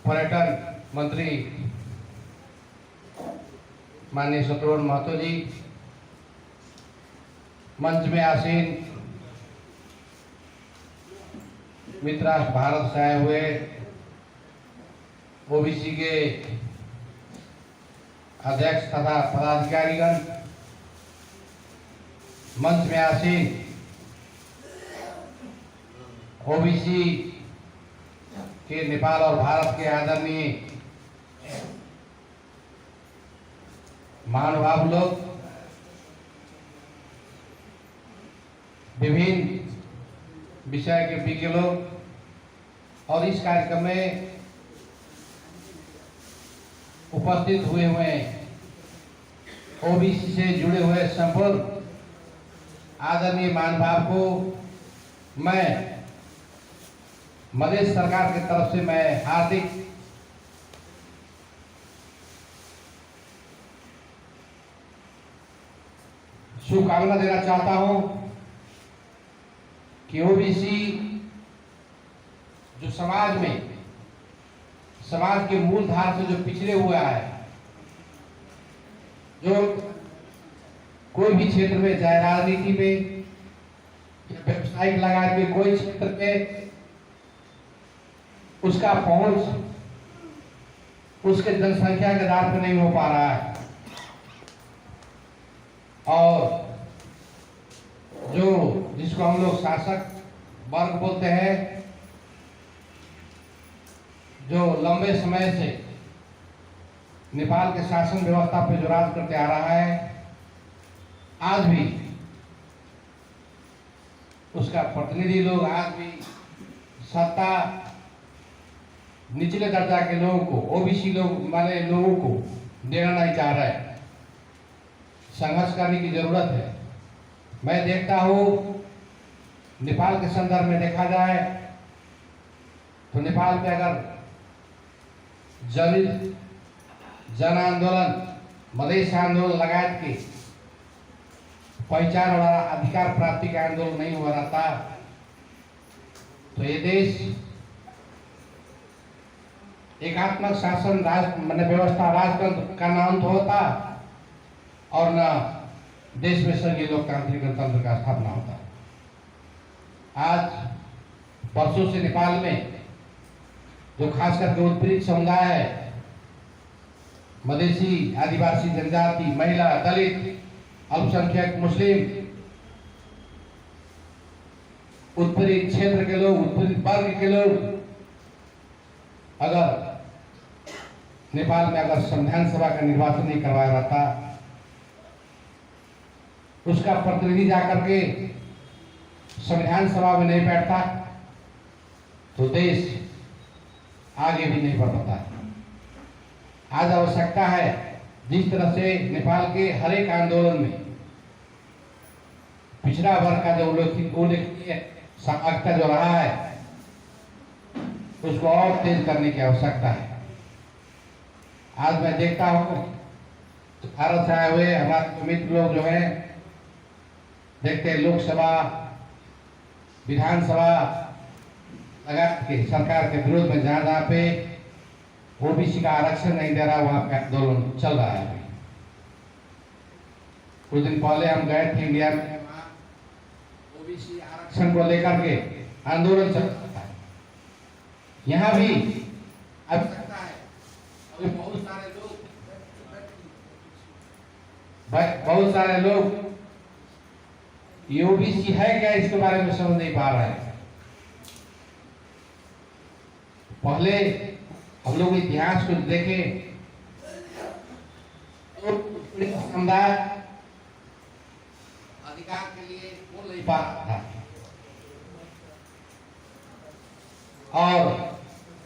पर्यटन मंत्री माननीय शत्रुघ्न महतो जी, मंच में आसीन मित्र राष्ट्र भारत से आए हुए ओबीसी के अध्यक्ष तथा पदाधिकारीगण, मंच में आसीन ओबीसी के नेपाल और भारत के आदरणीय महानुभाव लोग, विभिन्न विषय के विज्ञ लोग और इस कार्यक्रम में उपस्थित हुए ओबीसी से जुड़े हुए संपूर्ण आदरणीय महानुभाव को मैं मधेश सरकार की तरफ से मैं हार्दिक शुभकामना देना चाहता हूं कि ओबीसी जो समाज के मूल धार से जो पिछड़े हुआ है, जो कोई भी क्षेत्र में, चाहे राजनीति में या व्यवसायिक लगात में, कोई क्षेत्र में उसका पहुंच उसके जनसंख्या के आधार पर नहीं हो पा रहा है। और जो जिसको हम लोग शासक वर्ग बोलते हैं, जो लंबे समय से नेपाल के शासन व्यवस्था पे जो राज करते आ रहा है, आज भी उसका प्रतिनिधि लोग आज भी सत्ता निचले दर्जा के लोगों को, ओबीसी लोग वाले लोगों को देना नहीं चाह रहा है। संघर्ष करने की जरूरत है। मैं देखता हूँ नेपाल के संदर्भ में देखा जाए तो नेपाल में अगर जन आंदोलन, मधेश आंदोलन लगायत के पहचान और अधिकार प्राप्ति का आंदोलन नहीं हो रहा था तो ये देश एकात्मक शासन व्यवस्था राजतंत्र का नाम तो होता और न देश में संघीय लोकतांत्रिक गणतंत्र का स्थापना होता। आज वर्षों से नेपाल में जो खास करके उत्पीड़ित समुदाय है, मधेसी, आदिवासी जनजाति, महिला, दलित, अल्पसंख्यक, मुस्लिम, उत्पीड़ित क्षेत्र के लोग, उत्पीड़ित वर्ग के लोग अगर नेपाल में अगर संविधान सभा का निर्वाचन नहीं करवाया जाता, उसका प्रतिनिधि जाकर के संविधान सभा में नहीं बैठता तो देश आगे भी नहीं बढ़ पाता। आज आवश्यकता है, जिस तरह से नेपाल के हर एक आंदोलन में पिछड़ा वर्ग का जो उल्लेखनीय सहभागिता जो रहा है, उसको और तेज करने की आवश्यकता है। आज मैं देखता हूँ भारत से आए हुए हमारे मित्र लोग जो हैं, देखते हैं लोकसभा, विधानसभा लगा के सरकार के विरोध में जहाँ जहाँ पे ओबीसी का आरक्षण नहीं दे रहा, वहां पे आंदोलन चल रहा है। कुछ दिन पहले हम गए थे इंडिया में, ओबीसी आरक्षण को लेकर के आंदोलन चल रहा है। यहाँ भी आवश्यकता है, अभी बहुत सारे लोग ये ओबीसी है क्या, इसके बारे में समझ नहीं पा रहे हैं। पहले हम लोग इतिहास को देखें तो समुदाय अधिकार के लिए बोल नहीं पा रहा था और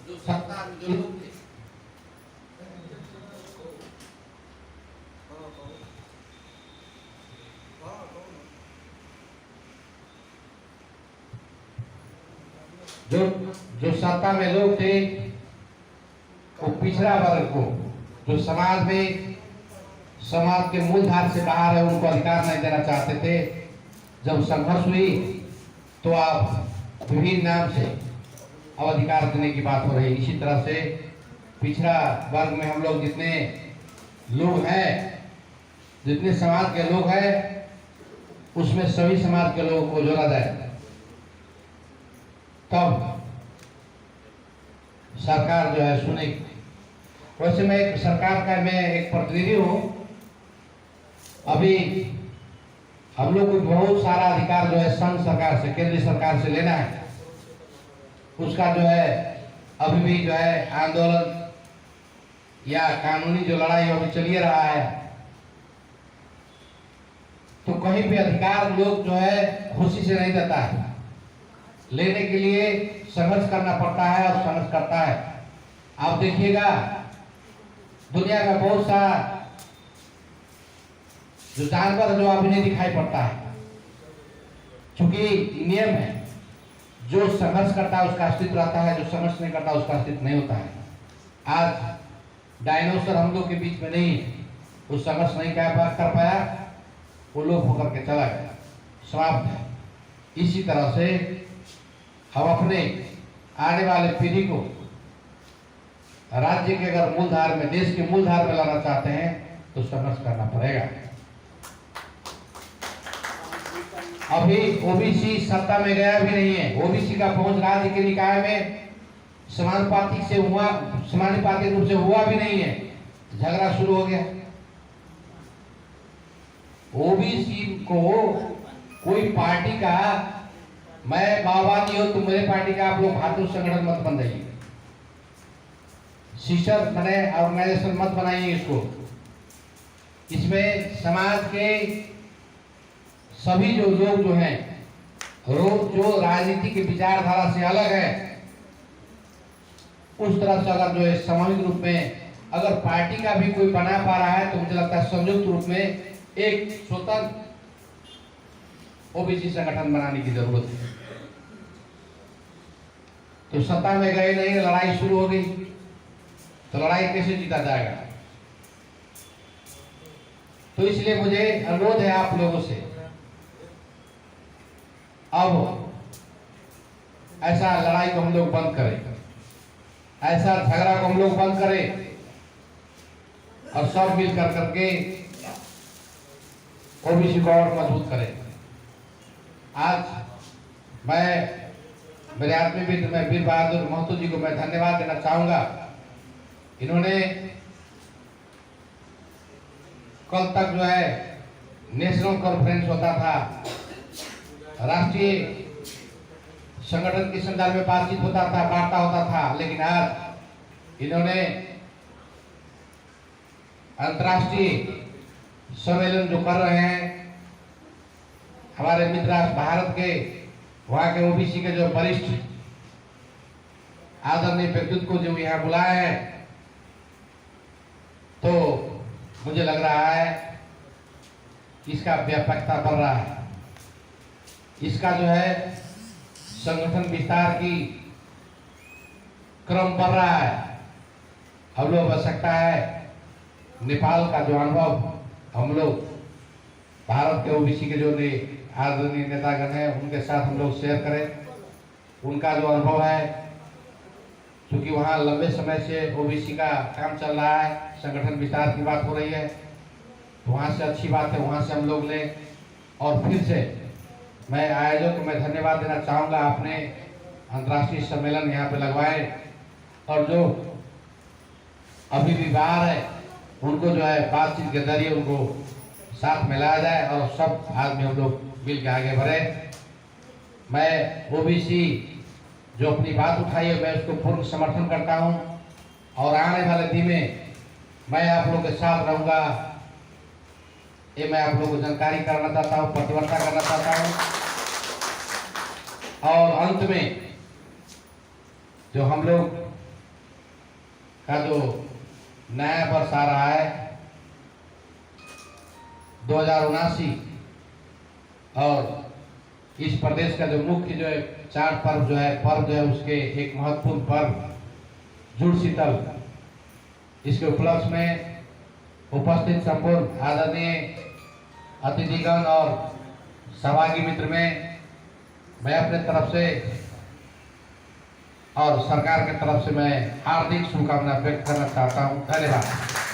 जो सत्ता में जो लोग थे जो सत्ता में लोग थे वो पिछड़ा वर्ग को, जो समाज के मूलधार से बाहर है, उनको अधिकार नहीं देना चाहते थे। जब संघर्ष हुई तो आप विभिन्न नाम से अब अधिकार देने की बात हो रही है। इसी तरह से पिछड़ा वर्ग में हम लोग जितने लोग हैं, जितने समाज के लोग हैं, उसमें सभी समाज के लोगों को जोड़ा जाए, तब सरकार जो है सुनेगी। वैसे मैं एक सरकार का एक प्रतिनिधि हूं। अभी हम लोग को बहुत सारा अधिकार जो है संघ सरकार से, केंद्रीय सरकार से लेना है। उसका जो है अभी भी जो है आंदोलन या कानूनी जो लड़ाई अभी चल ही रहा है। तो कहीं भी अधिकार लोग जो है खुशी से नहीं देता है, लेने के लिए संघर्ष करना पड़ता है और संघर्ष करता है। आप देखिएगा दुनिया में बहुत सारा जो जानवर जो अभी नहीं दिखाई पड़ता है, क्योंकि नियम है, जो संघर्ष करता है उसका अस्तित्व रहता है, जो संघर्ष नहीं करता उसका अस्तित्व नहीं होता है। आज डायनासोर हम लोग के बीच में नहीं है, वो संघर्ष नहीं कर पाया, वो लोप होकर के चला गया, समाप्त है। इसी तरह से हम अपने आने वाले पीढ़ी को राज्य के अगर मूलधार में, देश के मूलधार में लाना चाहते हैं तो संघर्ष करना पड़ेगा। अभी ओबीसी सत्ता में गया भी नहीं है। ओबीसी का पहुंच राज्य के निकाय में समानुपातिक रूप से हुआ भी नहीं है, झगड़ा शुरू हो गया। ओबीसी को कोई पार्टी का, मैं माओवादी हूं, तुम मेरे पार्टी का, आप लोग भातृ संगठन मत बन जाइए, सिस्टर बने ऑर्गेनाइजेशन मत बनाइए इसको। इसमें समाज के सभी जो लोग जो हैं, जो राजनीति की विचारधारा से अलग है, उस तरह से अगर जो है सामूहिक रूप में अगर पार्टी का भी कोई बना पा रहा है तो मुझे लगता है संयुक्त रूप में एक स्वतंत्र ओबीसी संगठन बनाने की जरूरत है। तो सत्ता में गए नहीं, लड़ाई शुरू हो गई, तो लड़ाई कैसे जीता जाएगा? तो इसलिए मुझे अनुरोध है आप लोगों से, अब ऐसा लड़ाई को हम लोग बंद करें, ऐसा झगड़ा को हम लोग बंद करें और सब मिल कर करके ओबीसी को और मजबूत करें। आज मैं मेरे आत्मीय मित्र में वीर बहादुर महतो जी को मैं धन्यवाद देना चाहूंगा। इन्होंने कल तक जो है नेशनल कॉन्फ्रेंस होता था, राष्ट्रीय संगठन के संदर्भ में बातचीत होता था, वार्ता होता था, लेकिन आज इन्होंने अंतर्राष्ट्रीय सम्मेलन जो कर रहे हैं, हमारे मित्र भारत के, वहां के ओबीसी के जो वरिष्ठ आदरणीय व्यक्तित्व को जो यहाँ बुलाए हैं, तो मुझे लग रहा है इसका व्यापकता बढ़ रहा है, इसका जो है संगठन विस्तार की क्रम बढ़ रहा है। हम लोग आवश्यकता है नेपाल का जो अनुभव हम लोग भारत के ओबीसी के जो आदरणीय नेतागण हैं उनके साथ हम लोग शेयर करें। उनका जो अनुभव है, क्योंकि वहाँ लंबे समय से ओबीसी का काम चल रहा है, संगठन विस्तार की बात हो रही है, तो वहाँ से अच्छी बात है, वहाँ से हम लोग लें। और फिर से मैं आयोजक को मैं धन्यवाद देना चाहूँगा, आपने अंतर्राष्ट्रीय सम्मेलन यहाँ पे लगवाए और जो अभी भी बाहर है उनको जो है बातचीत के जरिए उनको साथ में लाया जाए और सब आदमी हम लोग मिल के आगे बढ़े। मैं ओबीसी जो अपनी बात उठाई है मैं उसको पूर्ण समर्थन करता हूँ और आने वाले दिन में मैं आप लोगों के साथ रहूँगा, ये मैं आप लोगों को जानकारी करना चाहता हूँ, प्रतिबद्धता करना चाहता हूँ। और अंत में जो हम लोग का जो नया वर्ष आ रहा है 2079 और इस प्रदेश का जो मुख्य जो है चार पर्व जो है उसके एक महत्वपूर्ण पर्व जुड़ शीतल, इसके उपलक्ष्य में उपस्थित संपूर्ण आदरणीय अतिथिगण और सहभागी मित्र में मैं अपने तरफ से और सरकार की तरफ से मैं हार्दिक शुभकामना व्यक्त करना चाहता हूँ। धन्यवाद।